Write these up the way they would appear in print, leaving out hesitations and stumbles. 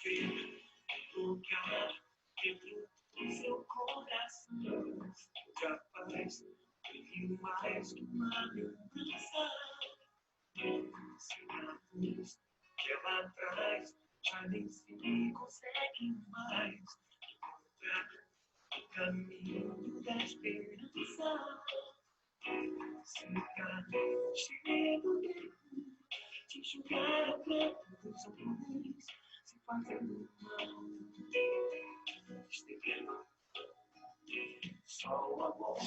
ver o lugar dentro do seu coração. Capaz de mais que uma lembrança. Cicatriz que ela traz, já nem se consegue mais encontrar o caminho da esperança. Cicatriz cheio de enxugar a preta dos olhos, se fazendo mal. Estendendo só o amor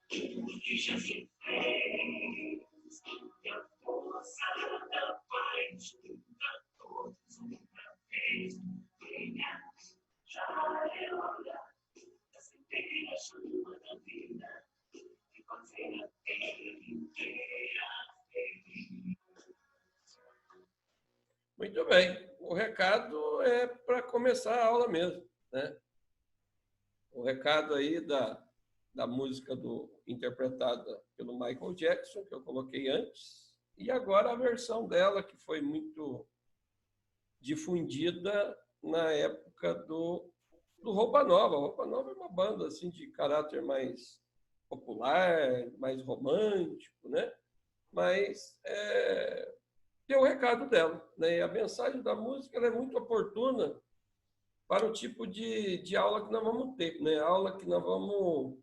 que já se fez. E a força da paz junta todos outra vez. Venha, já é hora da centelha chama da vida e fazer a terra inteira feliz. Muito bem. O recado é para começar a aula mesmo, né? O recado aí da música interpretada pelo Michael Jackson, que eu coloquei antes, e agora a versão dela, que foi muito difundida na época do Roupa Nova. Roupa Nova é uma banda assim, de caráter mais popular, mais romântico, né? Mas tem o recado dela, né? E a mensagem da música ela é muito oportuna para o tipo de aula que nós vamos ter, né? A aula que nós vamos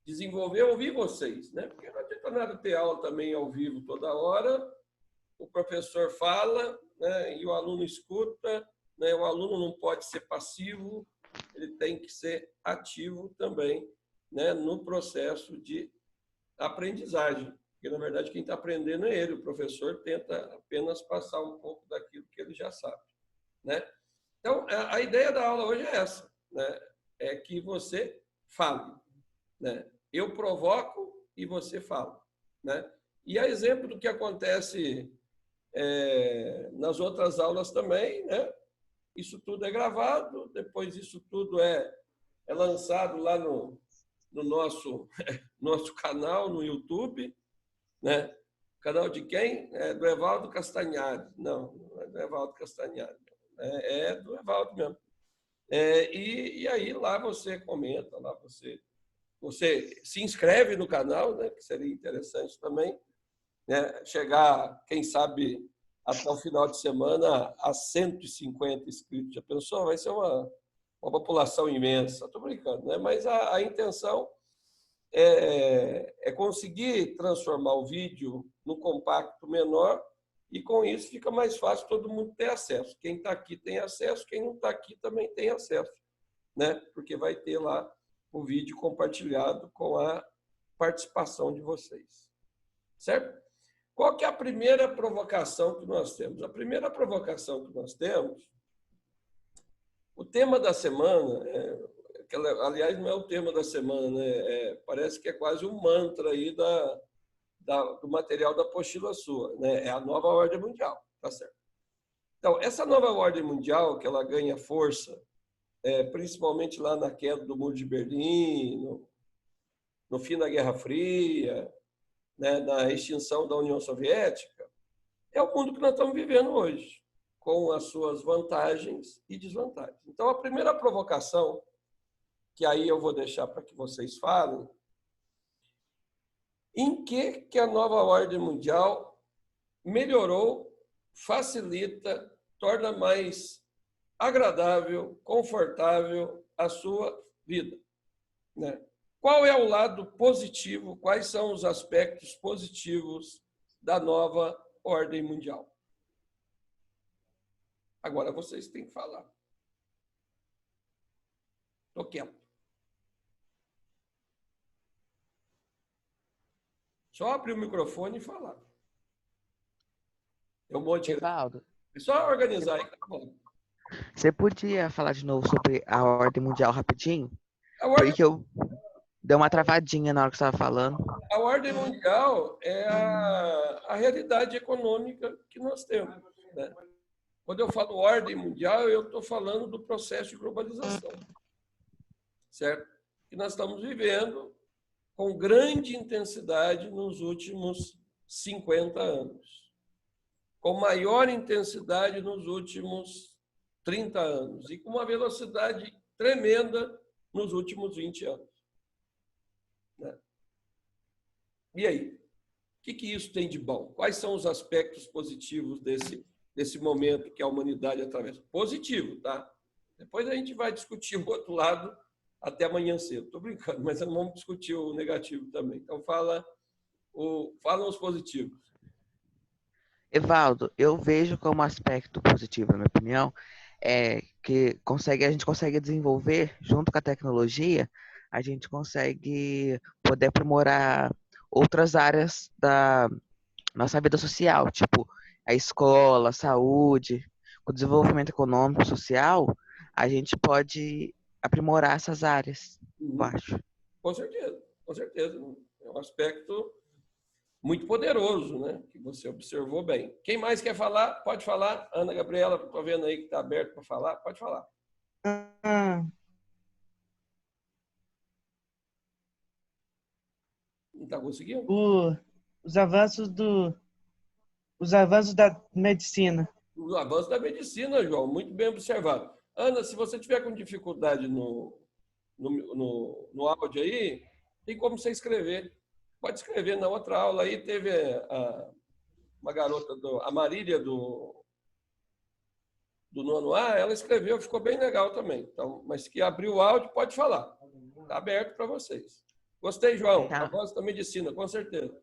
desenvolver ouvir vocês, né? Porque não adianta nada ter aula também ao vivo toda hora, o professor fala, né? E o aluno escuta, né? O aluno não pode ser passivo, ele tem que ser ativo também, né? No processo de aprendizagem, porque na verdade quem está aprendendo é ele, o professor tenta apenas passar um pouco daquilo que ele já sabe, né? Então, a ideia da aula hoje é essa, né? É que você fale, né? Eu provoco e você fala, né? E a exemplo do que acontece nas outras aulas também, né? Isso tudo é gravado, depois isso tudo é lançado lá no nosso canal no YouTube, né? Canal de quem? É do Evaldo Castanhari. Não, não é do Evaldo Castanhari. É do Evaldo mesmo. E aí lá você comenta, lá você se inscreve no canal, né, que seria interessante também, né, chegar, quem sabe, até o final de semana a 150 inscritos. Já pensou? Vai ser uma população imensa. Estou brincando, né? Mas a intenção é conseguir transformar o vídeo no compacto menor e, com isso, fica mais fácil todo mundo ter acesso. Quem está aqui tem acesso, quem não está aqui também tem acesso, né? Porque vai ter lá o vídeo compartilhado com a participação de vocês. Certo? Qual que é a primeira provocação que nós temos? A primeira provocação que nós temos, o tema da semana, aliás, não é o tema da semana, né? Parece que é quase um mantra aí do material da apostila sua, né? É a nova ordem mundial, tá certo? Então, essa nova ordem mundial, que ela ganha força, principalmente lá na queda do Muro de Berlim, no fim da Guerra Fria, né, na extinção da União Soviética, é o mundo que nós estamos vivendo hoje, com as suas vantagens e desvantagens. Então, a primeira provocação, que aí eu vou deixar para que vocês falem, em que a nova ordem mundial melhorou, facilita, torna mais agradável, confortável a sua vida, né? Qual é o lado positivo? Quais são os aspectos positivos da nova ordem mundial? Agora vocês têm que falar. Estou quieto. Só abrir o microfone e falar. É um monte de... Evaldo, É só organizar aí, tá bom. você podia falar de novo sobre a ordem mundial rapidinho? A Porque deu uma travadinha na hora que você estava falando. ordem mundial é a realidade econômica que nós temos, né? Quando eu falo ordem mundial, eu estou falando do processo de globalização, certo? Que nós estamos vivendo com grande intensidade nos últimos 50 anos. com maior intensidade nos últimos 30 anos e com uma velocidade tremenda nos últimos 20 anos. Né? E aí? O que isso tem de bom? Quais são os aspectos positivos desse momento que a humanidade atravessa? Positivo, tá? Depois a gente vai discutir o outro lado até amanhã cedo. Estou brincando, mas não vamos discutir o negativo também. Então, falam os positivos. Evaldo, eu vejo como aspecto positivo, na minha opinião, que a gente consegue desenvolver, junto com a tecnologia, a gente consegue poder aprimorar outras áreas da nossa vida social, tipo a escola, a saúde, o desenvolvimento econômico, social, a gente pode aprimorar essas áreas, eu acho. Com certeza, com certeza. É um aspecto muito poderoso, né? Que você observou bem. Quem mais quer falar? Pode falar. Ana Gabriela, estou vendo aí que está aberto para falar. Pode falar. Não está conseguindo? Os avanços da medicina. O avanço da medicina, João, muito bem observado. Ana, se você tiver com dificuldade no áudio aí, tem como você escrever. Pode escrever. Na outra aula aí teve uma garota, a Marília do nono A, ela escreveu, ficou bem legal também. Então, mas que abriu o áudio, pode falar. Está aberto para vocês. Gostei, João. A voz da medicina, com certeza.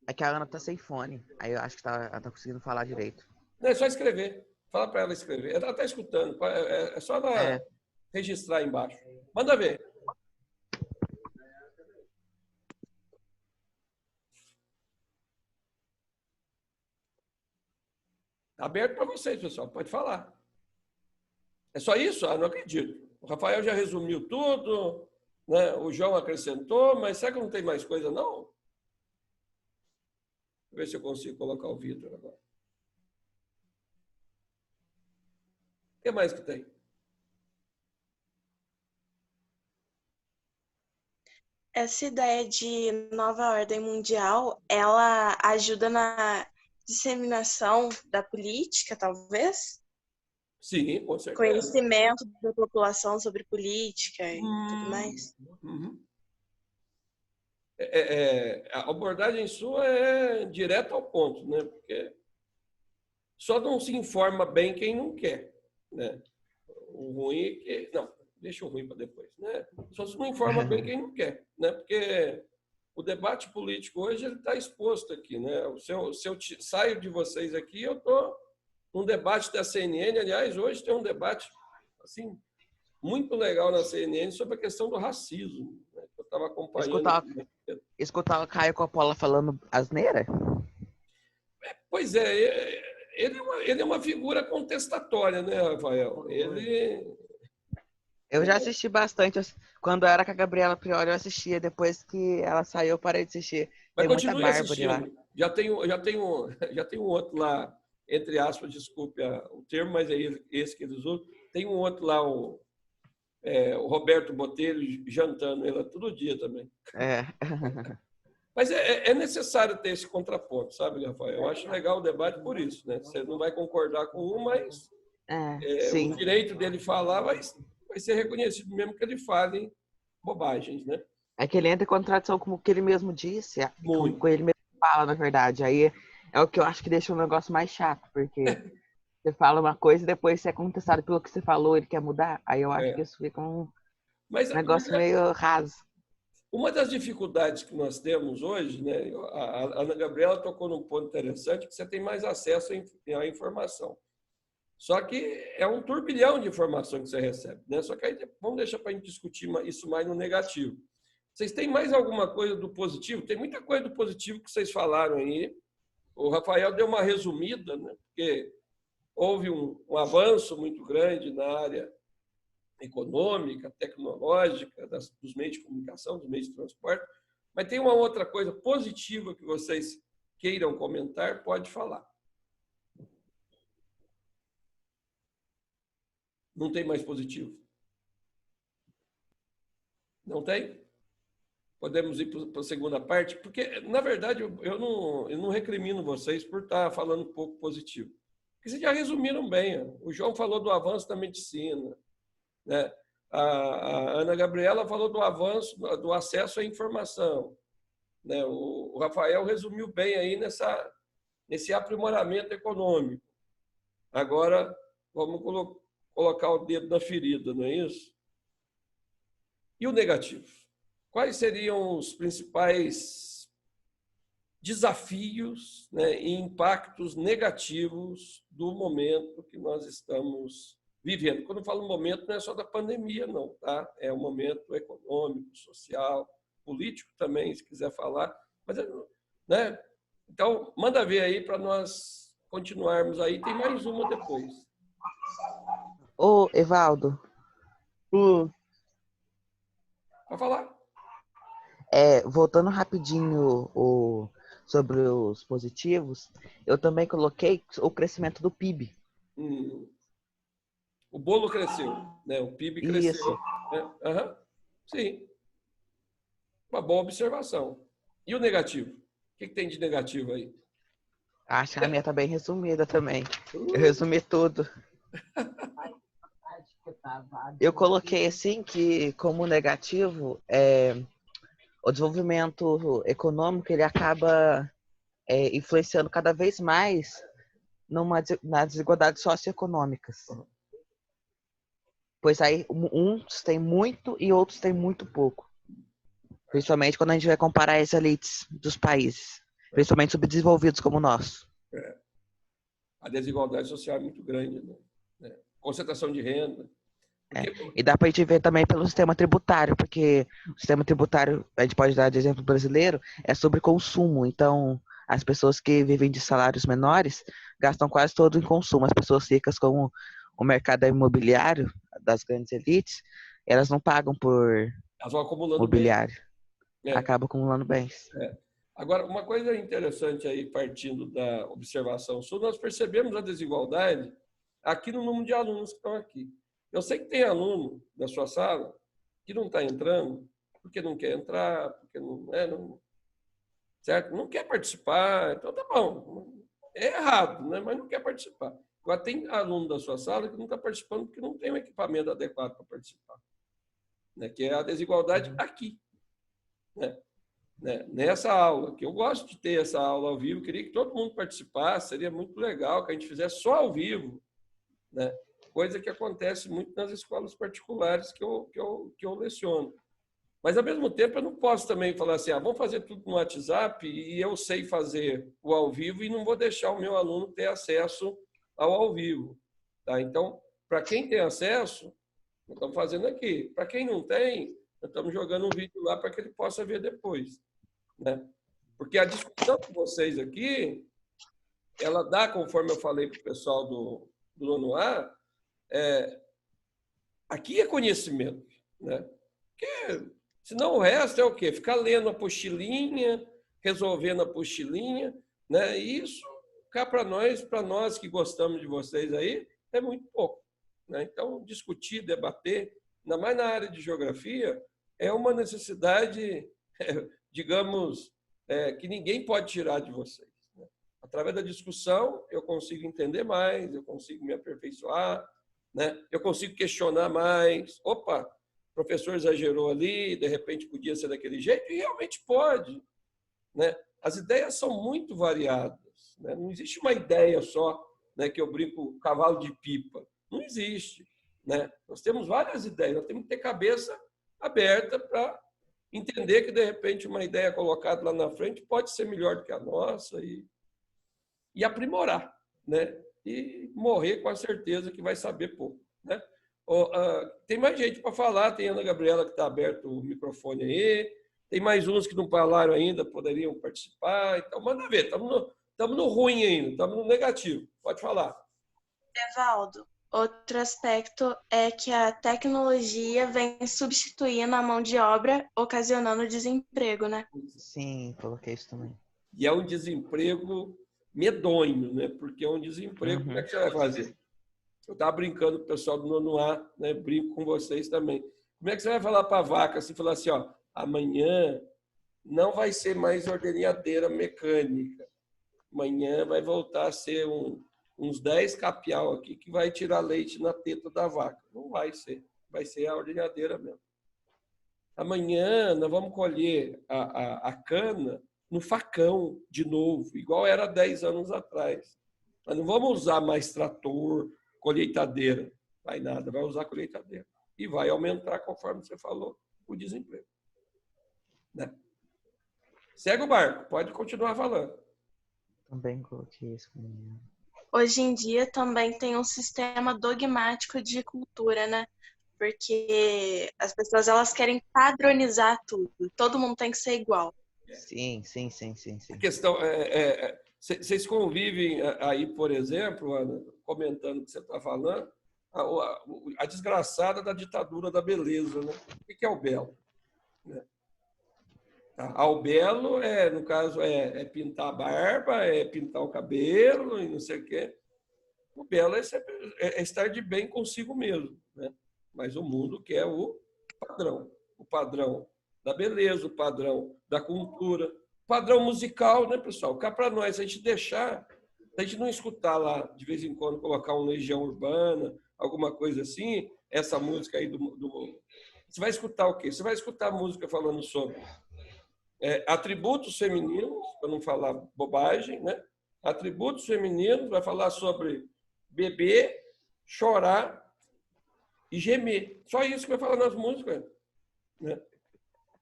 É que a Ana tá sem fone. Aí eu acho que ela tá conseguindo falar direito. Não, é só escrever. Fala para ela escrever. Ela está escutando. É só ela registrar embaixo. Manda ver. Está aberto para vocês, pessoal. Pode falar. É só isso? Ah, não acredito. O Rafael já resumiu tudo, né? O João acrescentou, mas será que não tem mais coisa, não? Deixa eu ver se eu consigo colocar o Vitor agora. O que mais que tem? Essa ideia de nova ordem mundial, ela ajuda na disseminação da política, talvez? Sim, com certeza. Conhecimento da população sobre política e tudo mais. Uhum. A abordagem sua é direta ao ponto, né? Porque só não se informa bem quem não quer, né? O ruim é que... Não, deixa o ruim para depois, né? Só se não informa bem quem não quer, né? Porque o debate político hoje está exposto aqui, né? Se eu saio de vocês aqui, eu estou num debate da CNN. Aliás, hoje tem um debate assim muito legal na CNN sobre a questão do racismo, né? Eu estava acompanhando. Escutava o Caio Coppola falando asneira? Pois é, ele é uma figura contestatória, né, Rafael? Eu já assisti bastante. Quando eu era com a Gabriela Priori, eu assistia. Depois que ela saiu, eu parei de assistir. Mas tem muita continue Bárbara lá. assistindo. Já tem um outro lá, entre aspas, desculpe o termo, mas é esse que eles usam. Tem um outro lá, o Roberto Botelho, jantando ela todo dia também. Mas é necessário ter esse contraponto, sabe, Rafael? Eu acho legal o debate por isso, né? Você não vai concordar com um, mas o direito dele falar vai ser reconhecido, mesmo que ele fale bobagens, né? É que ele entra em contradição com o que ele mesmo disse, com o que ele mesmo fala, na verdade. Aí é o que eu acho que deixa o negócio mais chato, porque você fala uma coisa e depois você é contestado pelo que você falou, ele quer mudar. Aí eu acho que isso fica um negócio meio raso. Uma das dificuldades que nós temos hoje, né? A Ana Gabriela tocou num ponto interessante, que você tem mais acesso à informação. Só que é um turbilhão de informação que você recebe, né? Só que aí vamos deixar para a gente discutir isso mais no negativo. Vocês têm mais alguma coisa do positivo? Tem muita coisa do positivo que vocês falaram aí. O Rafael deu uma resumida, né? Porque houve um avanço muito grande na área econômica, tecnológica, dos meios de comunicação, dos meios de transporte. Mas tem uma outra coisa positiva que vocês queiram comentar, pode falar. Não tem mais positivo? Não tem? podemos ir para a segunda parte, porque, na verdade, eu não recrimino vocês por estar falando um pouco positivo. Porque vocês já resumiram bem. O João falou do avanço da medicina, né? A Ana Gabriela falou do avanço, do acesso à informação, né? O Rafael resumiu bem aí nesse aprimoramento econômico. Agora, vamos colocar o dedo na ferida, não é isso? E o negativo? Quais seriam os principais desafios, né, e impactos negativos do momento que nós estamos vivendo? Quando eu falo momento, não é só da pandemia, não, tá? É um momento econômico, social, político também, se quiser falar. Mas, né? Então, manda ver aí para nós continuarmos aí. Tem mais uma depois. Ô, Evaldo, O, Pode falar. voltando rapidinho sobre os positivos, eu também coloquei o crescimento do PIB. O bolo cresceu, né? O PIB cresceu. Isso. Né? Aham. Sim. Uma boa observação. E o negativo? O que tem de negativo aí? Acho que a minha tá bem resumida também. Eu resumi tudo. Eu coloquei assim que, como negativo, o desenvolvimento econômico ele acaba influenciando cada vez mais nas desigualdades socioeconômicas. Pois aí uns têm muito e outros têm muito pouco. Principalmente quando a gente vai comparar as elites dos países, principalmente subdesenvolvidos como o nosso. A desigualdade social é muito grande, né? Concentração de renda. E dá para a gente ver também pelo sistema tributário, porque o sistema tributário, a gente pode dar de exemplo brasileiro, é sobre consumo. Então, as pessoas que vivem de salários menores gastam quase todo em consumo. As pessoas ricas, como o mercado imobiliário das grandes elites, elas não pagam por Elas vão acumulando mobiliário. bens. Acabam acumulando bens. Agora, uma coisa interessante aí, partindo da observação sua, nós percebemos a desigualdade aqui no número de alunos que estão aqui. Eu sei que tem aluno da sua sala que não está entrando porque não quer entrar, porque não certo? Não quer participar, então tá bom. É errado, né? Mas não quer participar. Agora, tem aluno da sua sala que não está participando porque não tem um equipamento adequado para participar, né? Que é a desigualdade aqui, né? Nessa aula, que eu gosto de ter essa aula ao vivo, queria que todo mundo participasse, seria muito legal que a gente fizesse só ao vivo, né? Coisa que acontece muito nas escolas particulares que eu leciono. Mas, ao mesmo tempo, eu não posso também falar assim, vamos fazer tudo no WhatsApp e eu sei fazer o ao vivo e não vou deixar o meu aluno ter acesso ao vivo. Tá? Então, para quem tem acesso, nós estamos fazendo aqui. Para quem não tem, nós estamos jogando um vídeo lá para que ele possa ver depois, né? Porque a discussão com vocês aqui, ela dá, conforme eu falei para o pessoal do nono A, aqui é conhecimento, né? Porque, senão o resto é o quê? Ficar lendo a apostilinha, resolvendo a apostilinha, né? E isso, cá para nós que gostamos de vocês aí, é muito pouco, né? Então, discutir, debater, ainda mais na área de geografia, é uma necessidade, digamos, que ninguém pode tirar de vocês, né? Através da discussão, eu consigo entender mais, eu consigo me aperfeiçoar, né? Eu consigo questionar mais. Opa, o professor exagerou ali, de repente podia ser daquele jeito, e realmente pode, né? As ideias são muito variadas, né? Não existe uma ideia só, né, que eu brinco, cavalo de pipa. Não existe, né? Nós temos várias ideias, nós temos que ter cabeça aberta para entender que, de repente, uma ideia colocada lá na frente pode ser melhor do que a nossa e aprimorar, né? E morrer com a certeza que vai saber pouco, né? Tem mais gente para falar, tem a Ana Gabriela que está aberto o microfone aí, tem mais uns que não falaram ainda, poderiam participar, então manda ver, estamos no ruim ainda, estamos no negativo, pode falar. Evaldo, outro aspecto é que a tecnologia vem substituindo a mão de obra, ocasionando desemprego, né? Sim, coloquei isso também. E é um desemprego medonho, né? Porque é um desemprego, como é que você vai fazer? Eu estava brincando com o pessoal do nono A, né? Brinco com vocês também. Como é que você vai falar para a vaca, assim, falar assim, amanhã não vai ser mais ordenhadeira mecânica. Amanhã vai voltar a ser uns 10 capial aqui que vai tirar leite na teta da vaca. Não vai ser. Vai ser a ordenhadeira mesmo. Amanhã nós vamos colher a cana no facão de novo, igual era 10 anos atrás. Nós não vamos usar mais trator, colheitadeira. Vai nada, vai usar colheitadeira. E vai aumentar, conforme você falou, o desemprego. Né? Segue o barco, pode continuar falando. Também coloquei isso. Hoje em dia também tem um sistema dogmático de cultura, né? Porque as pessoas elas querem padronizar tudo. Todo mundo tem que ser igual. Sim. A questão vocês convivem aí, por exemplo, Ana, comentando o que você está falando, a desgraçada da ditadura da beleza, né? O que é o belo? Né? O belo no caso, pintar a barba, é pintar o cabelo e não sei o quê. O belo é estar de bem consigo mesmo, né? Mas o mundo quer o padrão da beleza, o padrão da cultura, o padrão musical, né, pessoal? Cá para nós, a gente não escutar lá, de vez em quando, colocar um Legião Urbana, alguma coisa assim, essa música aí Você vai escutar o quê? Você vai escutar música falando sobre atributos femininos, para não falar bobagem, né? Atributos femininos, vai falar sobre beber, chorar e gemer. Só isso que vai falar nas músicas. Né?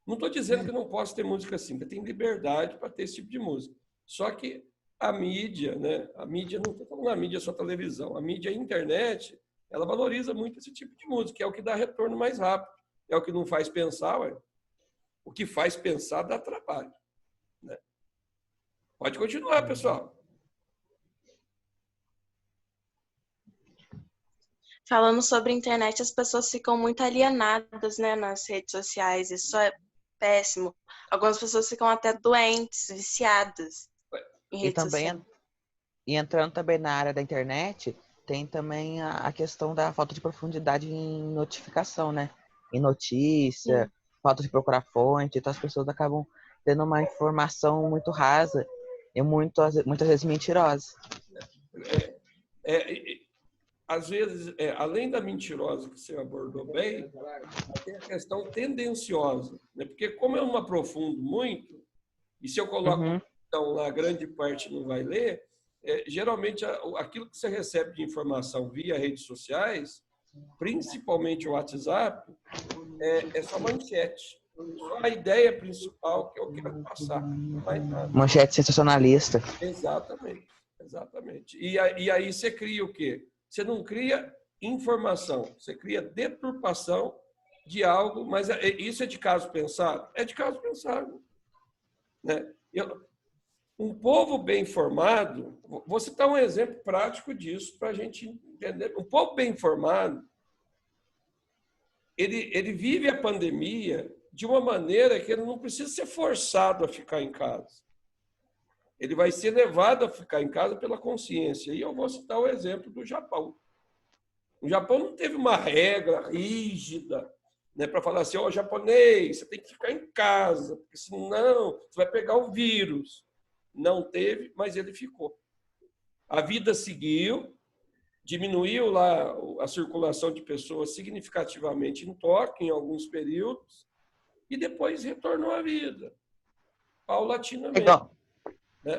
Não estou dizendo que não posso ter música assim, que tem liberdade para ter esse tipo de música. Só que a mídia, né? A mídia, não estou falando a mídia só televisão, a mídia a internet, ela valoriza muito esse tipo de música, que é o que dá retorno mais rápido, é o que não faz pensar, ué. O que faz pensar dá trabalho. Né? Pode continuar, pessoal. Falando sobre a internet, as pessoas ficam muito alienadas, né, nas redes sociais. Isso é péssimo. Algumas pessoas ficam até doentes, viciadas em redes sociais. E entrando também na área da internet, tem também a questão da falta de profundidade em notificação, né? Em notícia, falta de procurar fonte, então as pessoas acabam tendo uma informação muito rasa e muitas vezes mentirosa. Às vezes, além da mentirosa que você abordou bem, tem a questão tendenciosa, né? Porque como eu não aprofundo muito, e se eu coloco então lá, grande parte não vai ler, geralmente aquilo que você recebe de informação via redes sociais, principalmente o WhatsApp, é só manchete. Só a ideia principal que eu quero passar. Mais nada. Manchete sensacionalista. Exatamente. E aí você cria o quê? Você não cria informação, você cria deturpação de algo, mas isso é de caso pensado? É de caso pensado. Né? Um povo bem informado, vou citar um exemplo prático disso para a gente entender. Um povo bem informado, ele vive a pandemia de uma maneira que ele não precisa ser forçado a ficar em casa. Ele vai ser levado a ficar em casa pela consciência. E eu vou citar o exemplo do Japão. O Japão não teve uma regra rígida, né, para falar assim, japonês, você tem que ficar em casa, porque senão você vai pegar o vírus. Não teve, mas ele ficou. A vida seguiu, diminuiu lá a circulação de pessoas significativamente em Tóquio, em alguns períodos, e depois retornou à vida, paulatinamente.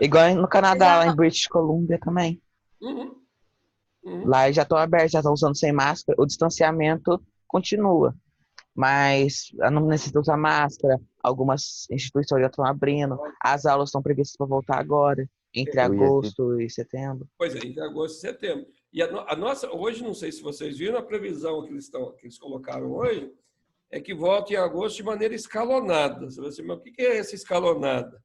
Igual no Canadá, lá em British Columbia também. Lá já estão abertos, já estão usando sem máscara. O distanciamento continua, mas não necessita usar máscara. Algumas instituições já estão abrindo. As aulas estão previstas para voltar agora, entre agosto e setembro. Pois é, entre agosto e setembro. E a nossa, hoje, não sei se vocês viram, a previsão que eles colocaram hoje é que volta em agosto de maneira escalonada. Você vai dizer, mas o que é essa escalonada?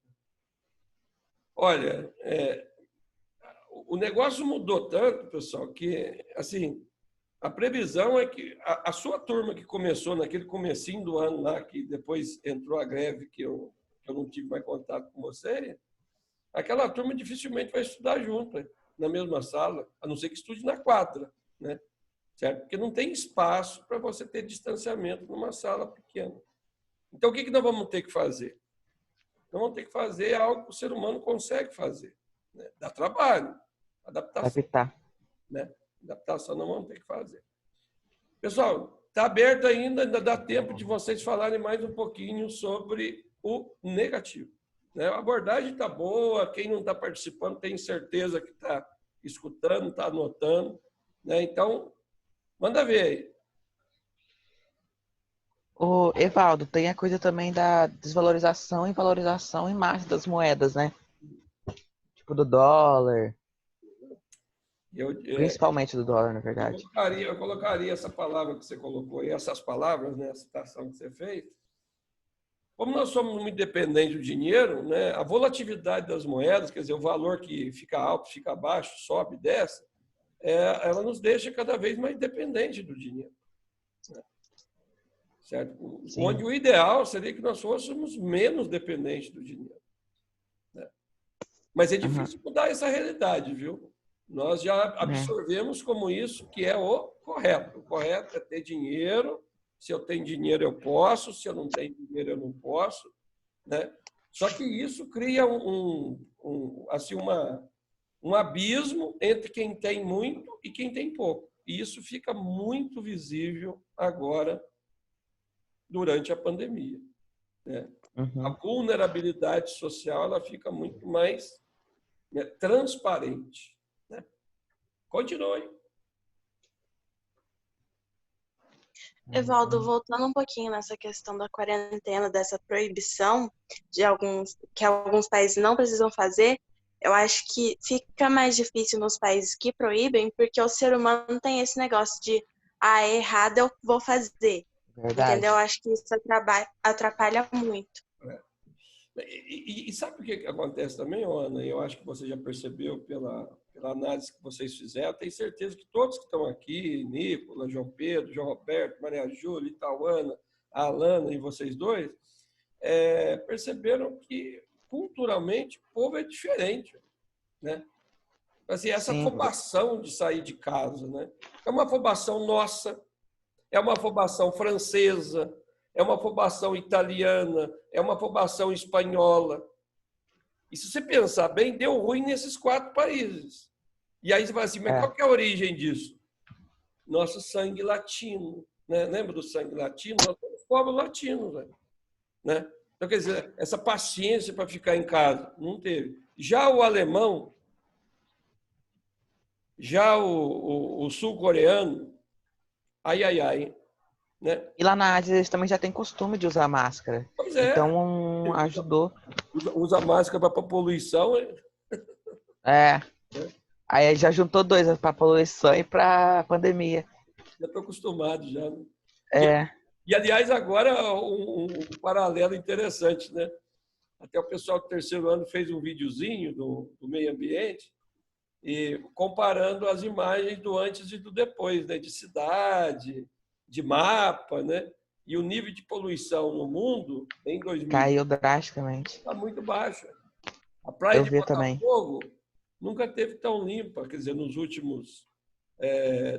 Olha, o negócio mudou tanto, pessoal, que assim, a previsão é que a sua turma que começou naquele comecinho do ano lá, que depois entrou a greve, que eu não tive mais contato com você, aquela turma dificilmente vai estudar junto, na mesma sala, a não ser que estude na quadra, né? Certo? Porque não tem espaço para você ter distanciamento numa sala pequena. Então, o que nós vamos ter que fazer? nós vamos ter que fazer algo que o ser humano consegue fazer. Né? Dá trabalho, adaptação. Né? Adaptação nós vamos ter que fazer. Pessoal, está aberto ainda dá tempo de vocês falarem mais um pouquinho sobre o negativo. Né? A abordagem está boa, quem não está participando tem certeza que está escutando, está anotando. Né? Então, manda ver aí. O Evaldo, tem a coisa também da desvalorização e valorização em massa das moedas, né? Tipo do dólar. Principalmente do dólar, na verdade. Eu colocaria essa palavra que você colocou aí, essas palavras, né, a citação que você fez. Como nós somos muito dependentes do dinheiro, né, a volatilidade das moedas, quer dizer, o valor que fica alto, fica baixo, sobe, desce, ela nos deixa cada vez mais dependentes do dinheiro. Né? Certo? Sim. Onde o ideal seria que nós fôssemos menos dependentes do dinheiro. Né? Mas é difícil mudar essa realidade, viu? Nós já absorvemos como isso que é o correto. O correto é ter dinheiro. Se eu tenho dinheiro, eu posso. Se eu não tenho dinheiro, eu não posso. Né? Só que isso cria assim, um abismo entre quem tem muito e quem tem pouco. E isso fica muito visível agora, durante a pandemia. Né? A vulnerabilidade social ela fica muito mais transparente. Né? Continue. Evaldo, voltando um pouquinho nessa questão da quarentena, dessa proibição que alguns países não precisam fazer, eu acho que fica mais difícil nos países que proíbem, porque o ser humano tem esse negócio de é errado, eu vou fazer. Verdade. Entendeu? Eu acho que isso atrapalha muito. E sabe o que acontece também, Ana? Eu acho que você já percebeu pela análise que vocês fizeram. Tenho certeza que todos que estão aqui, Nicolas, João Pedro, João Roberto, Maria Júlia, Itauana, a Alana e vocês dois, perceberam que culturalmente o povo é diferente. Né? Assim, essa afobação de sair de casa, né? É uma afobação nossa, é uma afobação francesa, é uma afobação italiana, é uma afobação espanhola. E se você pensar bem, deu ruim nesses 4 países. E aí você fala assim, mas qual que é a origem disso? Nosso sangue latino. Né? Lembra do sangue latino? Nós somos povos latinos. Né? Então, quer dizer, essa paciência para ficar em casa, não teve. Já o alemão, já o sul-coreano, ai. Né? E lá na Ásia eles também já têm costume de usar máscara. Pois é. Então ajudou. Usa máscara para poluição. Aí já juntou 2, para poluição e para pandemia. Já estou acostumado já. Né? E aliás, agora um paralelo interessante, né? Até o pessoal do 3º ano fez um videozinho do meio ambiente e comparando as imagens do antes e do depois, né? De cidade, de mapa, né? E o nível de poluição no mundo em 2000 caiu drasticamente. Está muito baixo. A praia de Botafogo nunca teve tão limpa, quer dizer, nos últimos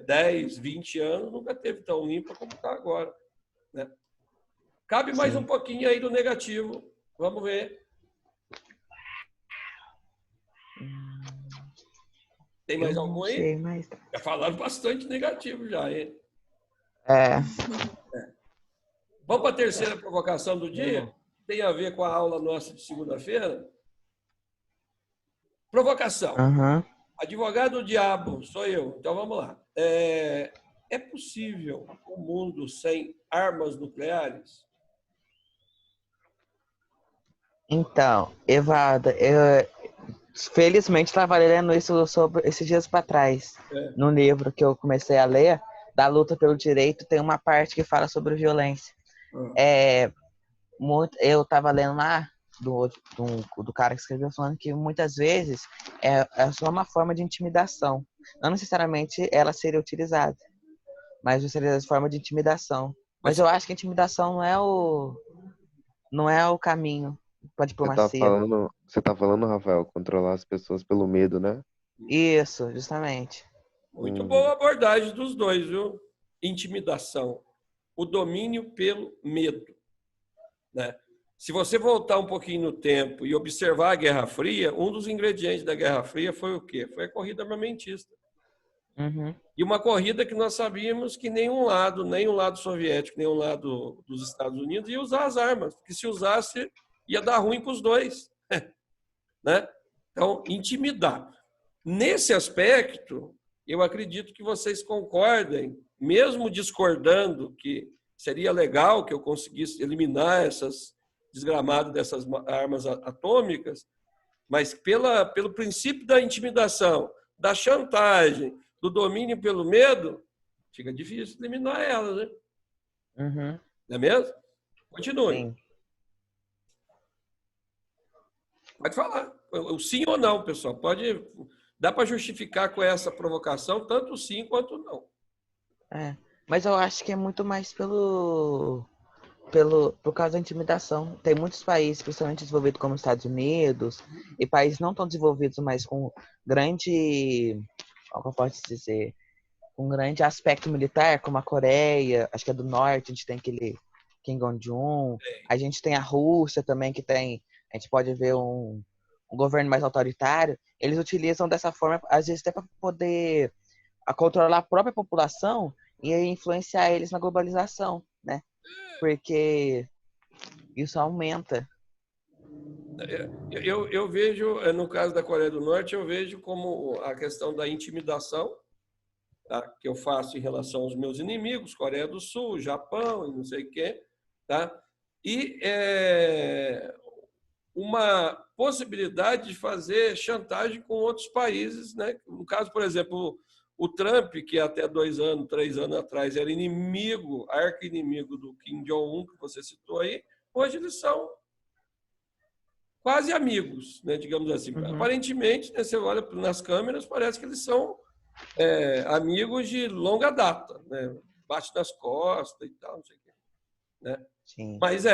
10, 20 anos, nunca teve tão limpa como está agora. Né? Cabe mais um pouquinho aí do negativo. Vamos ver. Tem mais algum aí? Sei, mas... Já falaram bastante negativo já, hein? Vamos para a terceira provocação do dia? Tem a ver com a aula nossa de segunda-feira. Provocação. Advogado do diabo, sou eu. Então vamos lá. É possível um mundo sem armas nucleares? Então, Evaldo, eu felizmente estava lendo isso sobre esses dias para trás. No livro que eu comecei a ler, da luta pelo direito, tem uma parte que fala sobre violência. Eu estava lendo lá do cara que escreveu falando que muitas vezes é só uma forma de intimidação. Não necessariamente ela seria utilizada, mas seria uma forma de intimidação. Mas eu acho que a intimidação não é o caminho para diplomacia. Você tá falando, Rafael, controlar as pessoas pelo medo, né? Isso, justamente. Muito boa abordagem dos dois, viu? Intimidação. O domínio pelo medo. Né? se você voltar um pouquinho no tempo e observar a Guerra Fria, um dos ingredientes da Guerra Fria foi o quê? Foi a corrida armamentista. Uhum. E uma corrida que nós sabíamos que nem o lado soviético, nem o lado dos Estados Unidos ia usar as armas, porque se usasse ia dar ruim para os dois. Né? Então, intimidar. Nesse aspecto, eu acredito que vocês concordem, mesmo discordando que seria legal que eu conseguisse eliminar essas desgramadas dessas armas atômicas, mas pelo princípio da intimidação, da chantagem, do domínio pelo medo, fica difícil eliminar elas, né? Uhum. Não é mesmo? Continue. Sim. Pode falar. O sim ou não, pessoal. Dá para justificar com essa provocação tanto sim quanto não. Mas eu acho que é muito mais por causa da intimidação. Tem muitos países, principalmente desenvolvidos como os Estados Unidos, e países não tão desenvolvidos, mas com grande, como eu posso dizer, um grande aspecto militar, como a Coreia, acho que é do Norte, a gente tem aquele Kim Jong-un, a gente tem a Rússia também, que tem, a gente pode ver um governo mais autoritário, eles utilizam dessa forma, às vezes até para poder controlar a própria população e influenciar eles na globalização, né? Porque isso aumenta. Eu vejo, no caso da Coreia do Norte, eu vejo como a questão da intimidação, tá? Que eu faço em relação aos meus inimigos, Coreia do Sul, Japão e não sei o quê, tá? E uma possibilidade de fazer chantagem com outros países, né? No caso, por exemplo, o Trump, que até 2 anos, 3 anos atrás era inimigo, arqui-inimigo do Kim Jong-un, que você citou aí, hoje eles são quase amigos, né? Digamos assim. Uhum. Aparentemente, né, você olha nas câmeras, parece que eles são amigos de longa data, né? Bate nas costas e tal, não sei o quê, né? Sim. Mas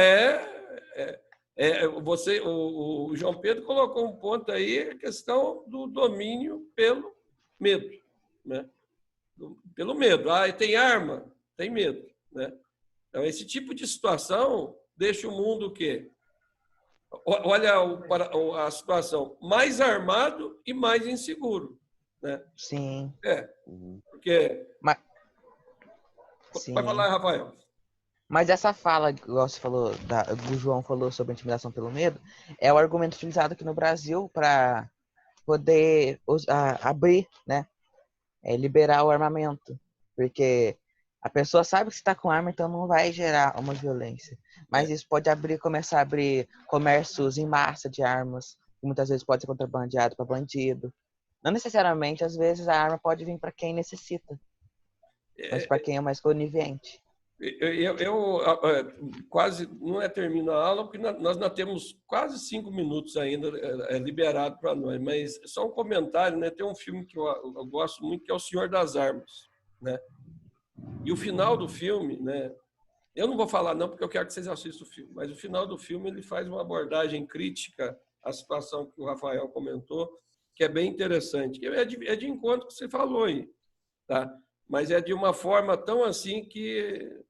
o João Pedro colocou um ponto aí, a questão do domínio pelo medo, né? Pelo medo. Ah, tem arma, tem medo, né? Então, esse tipo de situação deixa o mundo o quê? Olha a situação, mais armado e mais inseguro, né? Sim. Porque... Mas... Sim. Vai falar, Rafael. Mas essa fala, igual você falou, do João falou sobre a intimidação pelo medo, é o argumento utilizado aqui no Brasil para poder abrir, né? Liberar o armamento. Porque a pessoa sabe que está com arma, então não vai gerar uma violência. Mas isso pode começar a abrir comércios em massa de armas, que muitas vezes pode ser contrabandeado para bandido. Não necessariamente, às vezes a arma pode vir para quem necessita, mas para quem é mais conivente. Eu quase não termino a aula, porque nós ainda temos quase 5 minutos ainda liberado para nós, mas só um comentário, né? Tem um filme que eu gosto muito, que é O Senhor das Armas, né? E o final do filme, né? Eu não vou falar não, porque eu quero que vocês assistam o filme, mas o final do filme ele faz uma abordagem crítica à situação que o Rafael comentou, que é bem interessante, que é de encontro que você falou aí, tá? Mas é de uma forma tão assim que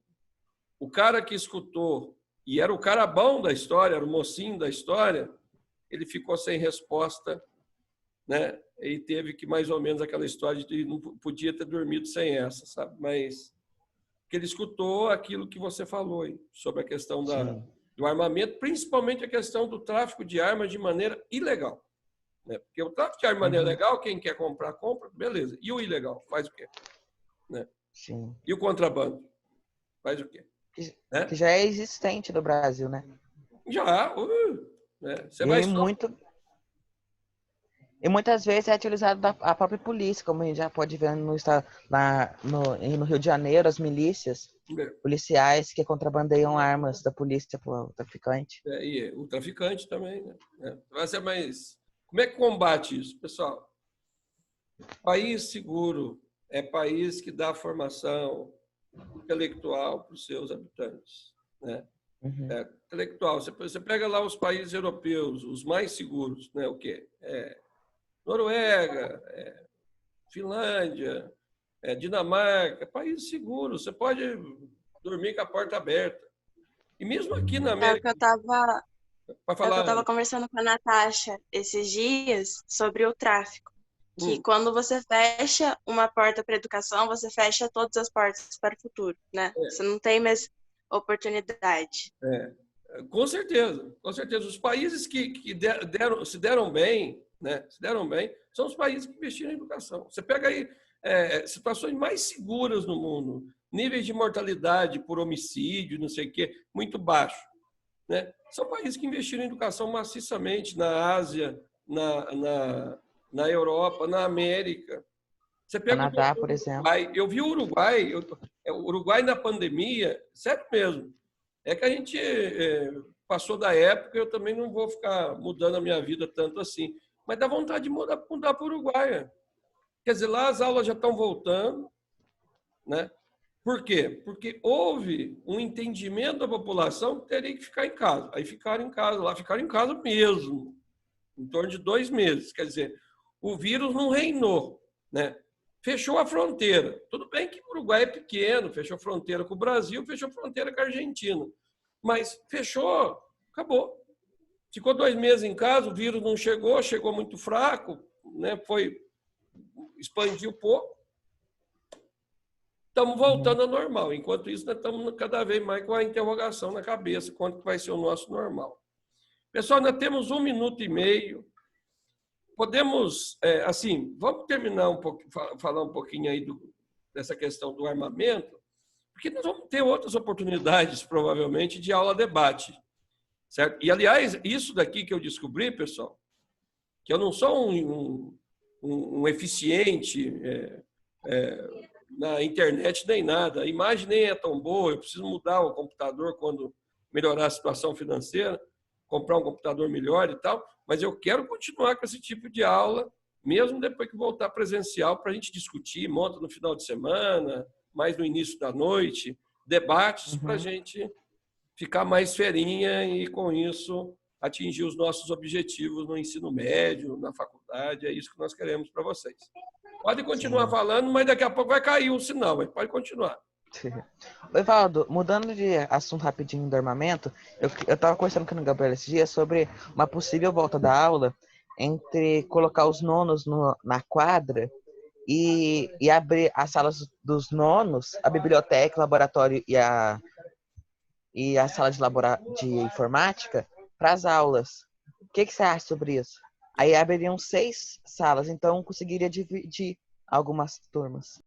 o cara que escutou, e era o cara bom da história, era o mocinho da história, ele ficou sem resposta, né? E teve que, mais ou menos, aquela história de não podia ter dormido sem essa, sabe? Mas que ele escutou aquilo que você falou aí, sobre a questão do armamento, principalmente a questão do tráfico de armas de maneira ilegal, né? Porque o tráfico de armas de maneira legal, quem quer comprar, compra, beleza. E o ilegal, faz o quê? Né? Sim. E o contrabando, faz o quê? Que já é existente no Brasil, né? Já. Né? E muitas vezes é utilizado a própria polícia, como a gente já pode ver no Rio de Janeiro, as milícias policiais que contrabandeiam armas da polícia para o traficante. E o traficante também, né? Mas como é que combate isso, pessoal? País seguro é país que dá formação intelectual para os seus habitantes, né? Intelectual. Você pega lá os países europeus, os mais seguros, né? O quê? Noruega, Finlândia, Dinamarca, países seguros. Você pode dormir com a porta aberta, E mesmo aqui na É o que América, eu tava, para é o que eu falar, tava conversando com a Natasha esses dias sobre o tráfico. Que hum, quando você fecha uma porta para a educação, você fecha todas as portas para o futuro, né? Você não tem mais oportunidade. é, com certeza, com certeza. Os países que se deram bem, né, se deram bem, são os países que investiram em educação. Você pega aí situações mais seguras no mundo, níveis de mortalidade por homicídio, não sei o quê, muito baixo, né? São países que investiram em educação maciçamente na Ásia, na Europa, na América. Você pega Canadá, o por exemplo. Uruguai. Eu vi o Uruguai, o Uruguai na pandemia, sério mesmo. É que a gente passou da época, eu também não vou ficar mudando a minha vida tanto assim. Mas dá vontade de mudar para o Uruguai. Quer dizer, lá as aulas já estão voltando, né? Por quê? Porque houve um entendimento da população que teria que ficar em casa. Aí ficaram em casa, lá ficaram em casa mesmo, em torno de 2 meses. Quer dizer, o vírus não reinou, né? Fechou a fronteira. Tudo bem que o Uruguai é pequeno, fechou fronteira com o Brasil, fechou fronteira com a Argentina. Mas fechou, acabou. Ficou 2 meses em casa, o vírus não chegou, chegou muito fraco, né? Expandiu pouco. Estamos voltando ao normal. Enquanto isso, nós estamos cada vez mais com a interrogação na cabeça, quanto vai ser o nosso normal. Pessoal, nós temos 1 minuto e meio. Podemos, assim, vamos terminar um pouco, falar um pouquinho aí dessa questão do armamento, porque nós vamos ter outras oportunidades, provavelmente, de aula-debate, certo? E, aliás, isso daqui que eu descobri, pessoal, que eu não sou um eficiente na internet nem nada, a imagem nem é tão boa, eu preciso mudar o computador quando melhorar a situação financeira, comprar um computador melhor e tal, mas eu quero continuar com esse tipo de aula, mesmo depois que voltar presencial, para a gente discutir, monta no final de semana, mais no início da noite, debates para a gente ficar mais ferinha e, com isso, atingir os nossos objetivos no ensino médio, na faculdade. É isso que nós queremos para vocês. Pode continuar falando, mas daqui a pouco vai cair o sinal, mas pode continuar. Oi, Valdo, mudando de assunto rapidinho do armamento, eu estava conversando com o Gabriel esse dia sobre uma possível volta da aula entre colocar os nonos na quadra e abrir as salas dos nonos, a biblioteca, o laboratório e a sala de informática para as aulas. O que você acha sobre isso? Aí abririam 6 salas, então conseguiria dividir algumas turmas.